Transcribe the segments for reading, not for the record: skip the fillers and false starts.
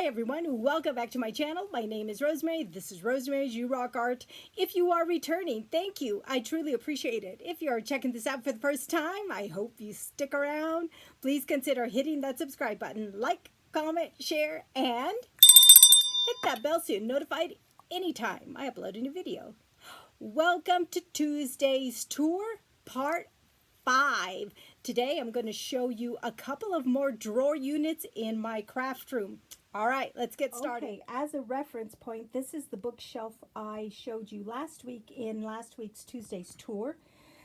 Hi everyone, welcome back to my channel. My name is Rosemary. This is Rosemary's You Rock Art. If you are returning, thank you. I truly appreciate it. If you are checking this out for the first time, I hope you stick around. Please consider hitting that subscribe button, like, comment, share, and hit that bell so you're notified anytime I upload a new video. Welcome to Tuesday's tour, part 5. Today I'm going to show you a couple of more drawer units in my craft room. All right, let's get started. Okay, as a reference point, this is the bookshelf I showed you last week in last week's Tuesday's tour.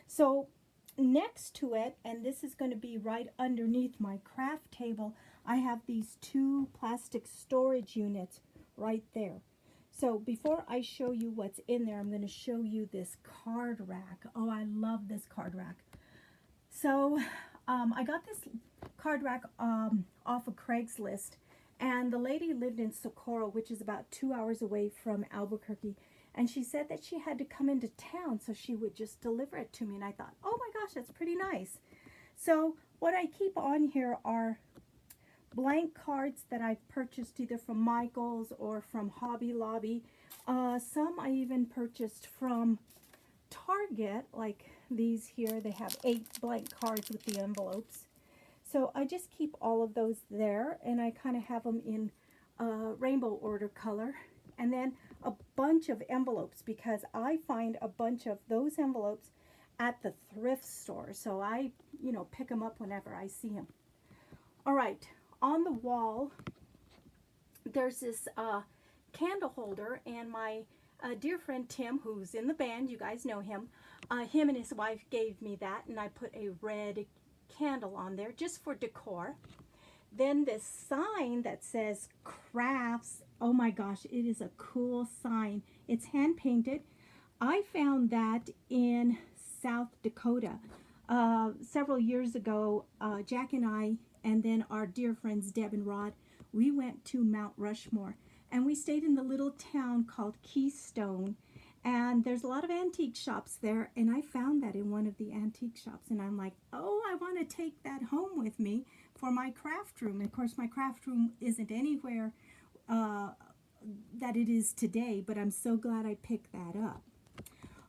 So next to it, and this is going to be right underneath my craft table, I have these two plastic storage units right there. So before I show you what's in there, I'm going to show you this card rack. Oh, I love this card rack. So I got this card rack off of Craigslist, and the lady lived in Socorro, which is about 2 hours away from Albuquerque, and she said that she had to come into town so she would just deliver it to me, and I thought, oh my gosh, that's pretty nice. So what I keep on here are blank cards that I've purchased either from Michael's or from Hobby Lobby. Some I even purchased from Target, like these here. They have 8 blank cards with the envelopes. So I just keep all of those there, and I kind of have them in rainbow order color. And then a bunch of envelopes, because I find a bunch of those envelopes at the thrift store. So I, pick them up whenever I see them. All right, on the wall, there's this candle holder, and my dear friend Tim, who's in the band, you guys know him, him and his wife gave me that, and I put a red candle on there just for decor. Then this sign that says crafts, oh my gosh, it is a cool sign. It's hand painted. I found that in South Dakota several years ago. Jack and I, and then our dear friends Deb and Rod, we went to Mount Rushmore, and we stayed in the little town called Keystone, and there's a lot of antique shops there, and I found that in one of the antique shops, and I'm like, oh, I want to take that home with me for my craft room. And of course my craft room isn't anywhere that it is today, but I'm so glad I picked that up.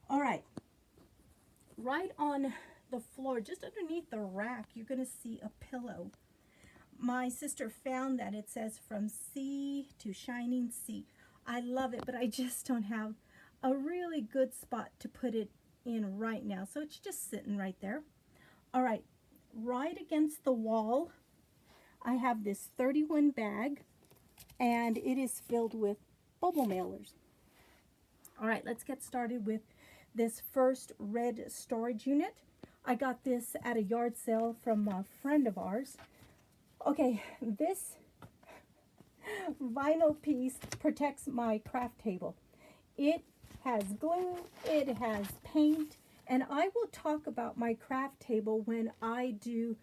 All right, right on the floor, just underneath the rack, you're going to see a pillow. My sister found that. It says from sea to shining sea. I love it, but I just don't have a really good spot to put it in right now, so it's just sitting right there. All right, right against the wall, I have this 31 bag, and it is filled with bubble mailers. All right, let's get started with this first red storage unit. I got this at a yard sale from a friend of ours. Okay, this vinyl piece protects my craft table. It has glue, it has paint, and I will talk about my craft table when I do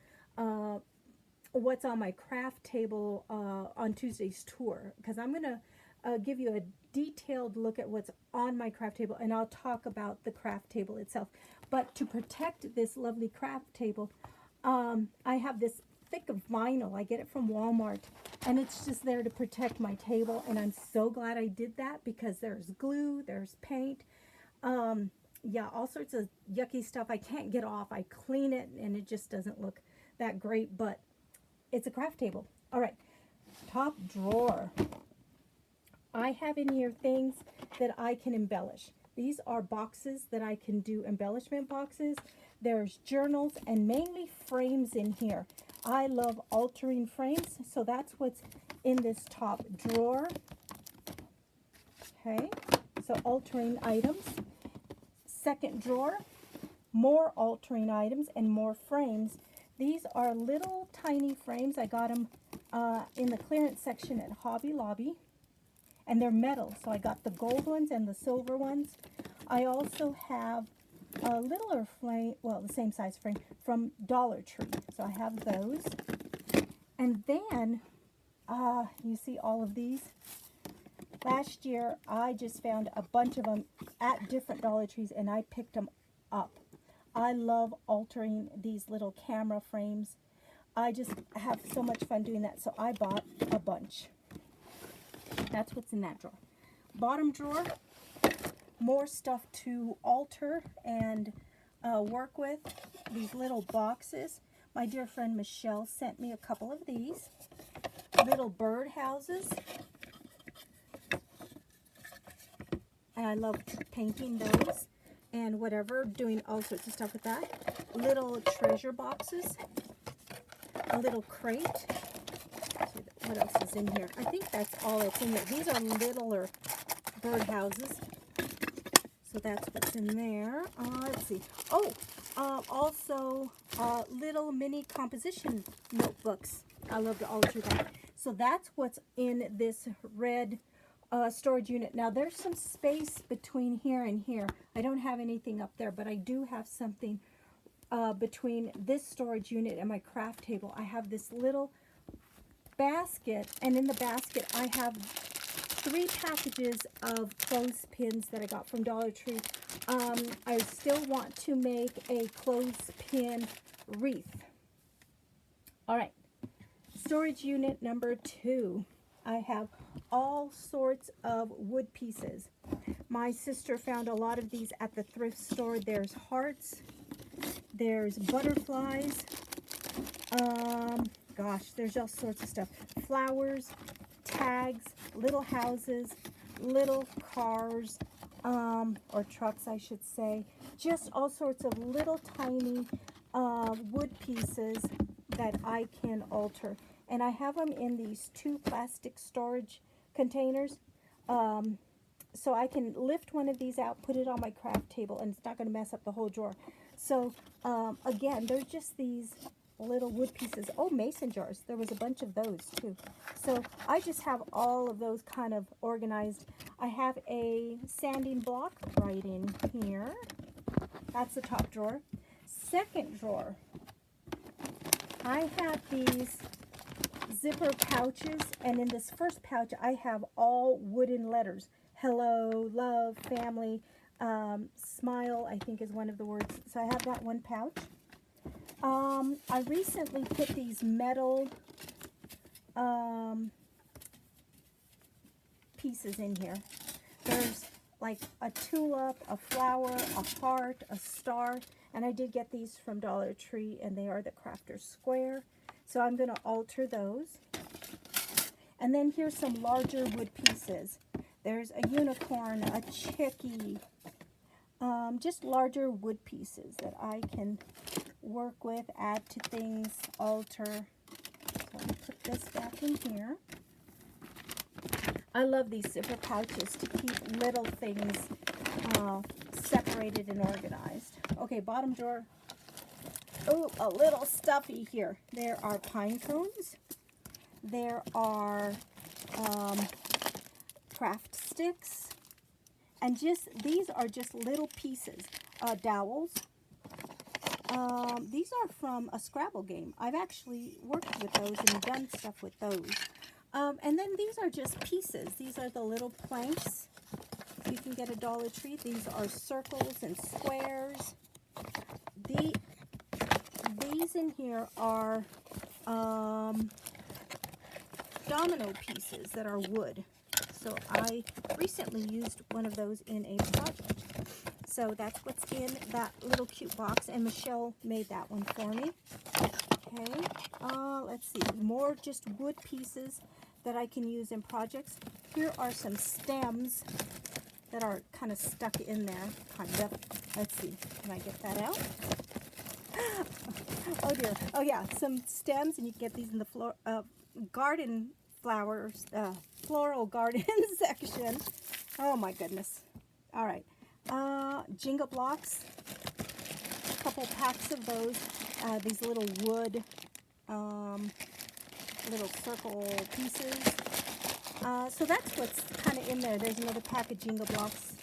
what's on my craft table on Tuesday's tour, because I'm going to give you a detailed look at what's on my craft table, and I'll talk about the craft table itself. But to protect this lovely craft table, I have this thick of vinyl. I get it from Walmart, and it's just there to protect my table, and I'm so glad I did that, because there's glue, there's paint, yeah, all sorts of yucky stuff I can't get off. I clean it and it just doesn't look that great, but it's a craft table. All right, top drawer. I have in here things that I can embellish. These are boxes that I can do embellishment boxes. There's journals and mainly frames in here. I love altering frames, so that's what's in this top drawer. Okay, so altering items. Second drawer, more altering items and more frames. These are little tiny frames. I got them in the clearance section at Hobby Lobby, and they're metal, so I got the gold ones and the silver ones. I also have a littler frame, well, the same size frame, from Dollar Tree, so I have those. And then you see all of these. Last year I just found a bunch of them at different Dollar Trees, and I picked them up. I love altering these little camera frames. I just have so much fun doing that, so I bought a bunch. That's what's in that drawer. Bottom drawer, more stuff to alter and work with. These little boxes. My dear friend Michelle sent me a couple of these. Little bird houses. And I love painting those and whatever, doing all sorts of stuff with that. Little treasure boxes. A little crate. What else is in here? I think that's all that's in there. These are littler bird houses. So that's what's in there. Let's see. Oh, also little mini composition notebooks. I love to alter that. So that's what's in this red storage unit. Now there's some space between here and here. I don't have anything up there, but I do have something between this storage unit and my craft table. I have this little basket, and in the basket I have 3 packages of clothespins that I got from Dollar Tree. I still want to make a clothespin wreath. All right, storage unit number 2. I have all sorts of wood pieces. My sister found a lot of these at the thrift store. There's hearts, there's butterflies, gosh, there's all sorts of stuff. Flowers, tags, little houses, little cars, or trucks, I should say. Just all sorts of little tiny wood pieces that I can alter. And I have them in these 2 plastic storage containers. So I can lift one of these out, put it on my craft table, and it's not going to mess up the whole drawer. So again, there's just these little wood pieces. Oh, mason jars. There was a bunch of those too. So I just have all of those kind of organized. I have a sanding block right in here. That's the top drawer. Second drawer, I have these zipper pouches, and in this first pouch I have all wooden letters. Hello, love, family, smile, I think is one of the words. So I have that one pouch. I recently put these metal pieces in here. There's like a tulip, a flower, a heart, a star, and I did get these from Dollar Tree, and they are the Crafter's Square. So I'm going to alter those. And then here's some larger wood pieces. There's a unicorn, a chickie, just larger wood pieces that I can work with, add to things, alter. So I'll put this back in here. I love these zipper pouches to keep little things separated and organized. Okay, bottom drawer. Oh, a little stuffy here. There are pine cones. There are craft sticks. And just, these are just little pieces. Dowels. These are from a Scrabble game. I've actually worked with those and done stuff with those. And then these are just pieces. These are the little planks you can get at Dollar Tree. These are circles and squares. These in here are domino pieces that are wood. So I recently used one of those in a project. So that's what's in that little cute box, and Michelle made that one for me. Okay, let's see, more just wood pieces that I can use in projects. Here are some stems that are kind of stuck in there, kind of. Let's see, can I get that out? Oh dear. Oh yeah, some stems, and you can get these in the garden flowers, floral garden section. Oh my goodness. All right. Jenga blocks, a couple packs of those, these little wood, little circle pieces. So that's what's kind of in there. There's another pack of Jenga blocks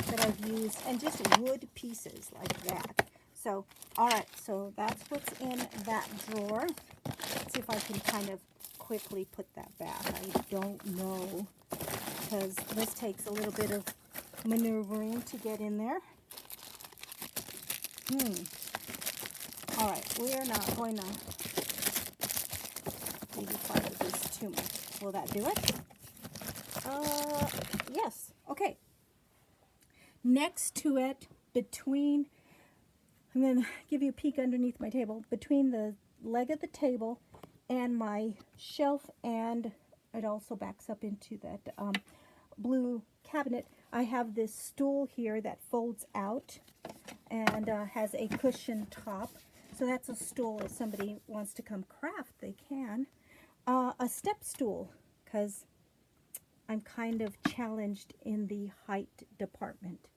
that I've used, and just wood pieces like that. So, all right, so that's what's in that drawer. Let's see if I can kind of quickly put that back. I don't know, because this takes a little bit of maneuvering to get in there. All right, we are not going to maybe find this too much. Will that do it? next to it, between, I'm going to give you a peek underneath my table, between the leg of the table and my shelf, and it also backs up into that blue cabinet. I have this stool here that folds out and has a cushion top. So that's a stool if somebody wants to come craft, they can. A step stool, because I'm kind of challenged in the height department.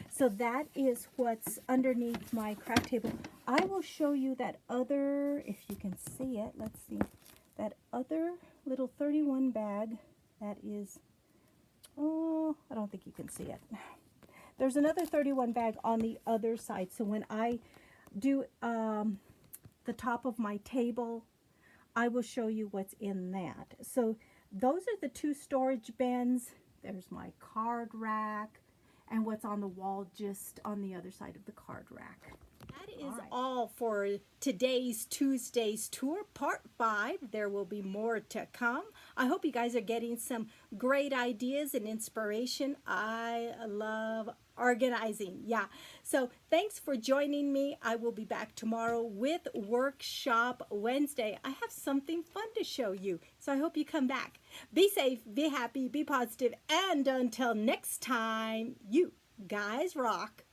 So that is what's underneath my craft table. I will show you that other, if you can see it, let's see, that other little 31 bag that is, oh, I don't think you can see it. There's another 31 bag on the other side. So when I do the top of my table, I will show you what's in that. So those are the two storage bins. There's my card rack and what's on the wall just on the other side of the card rack. That is all for today's Tuesday's tour, part 5. There will be more to come. I hope you guys are getting some great ideas and inspiration. I love organizing. Yeah. So thanks for joining me. I will be back tomorrow with Workshop Wednesday. I have something fun to show you. So I hope you come back. Be safe, be happy, be positive, and until next time, you guys rock.